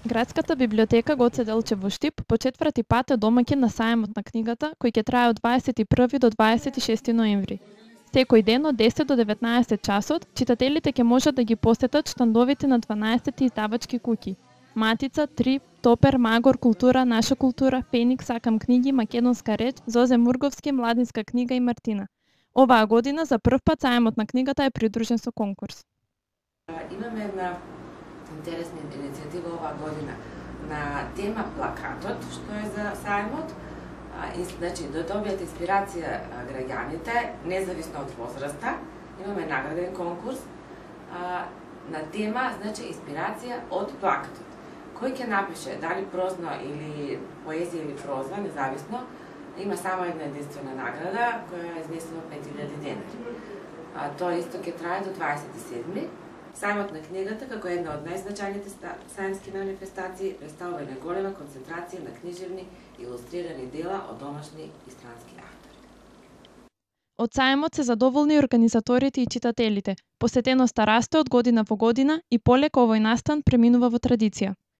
Градската библиотека Гоце Делчев во Штип по четврти пат е домаќин на сајмот на книгата кој ќе трае од 21 до 26 ноември. Секој ден од 10 до 19 часот, читателите ќе можат да ги посетат штандовите на 12 издавачки куќи: Матица, Трип, Топер, Магор, Култура, Наша култура, Феникс, Сакам книги, Македонска реч, Зозе Мурговски, Младинска книга и Мартина. Оваа година за прв пат сајмот на книгата е придружен со конкурс. Имаме една интересна иницијатива оваа година на тема плакатот, што е за сајмот. Значи, да добијат инспирација граѓаните, независно од возраста. Имаме награден конкурс на тема, значи, инспирација од плакатот. Кој ќе напише, дали прозно или поезија или проза, независно, има само една единствена награда, која е изнесена 5000 денари. Тоа исто ќе трае до 27. Сајмот на книгата, како една од најзначајните сајмски манифестации, представува неголема концентрација на книжевни илустрирани дела од домашни и странски автори. Од сајмот се задоволни организаторите и читателите. Посетеноста расте од година во година и полека овој настан преминува во традиција.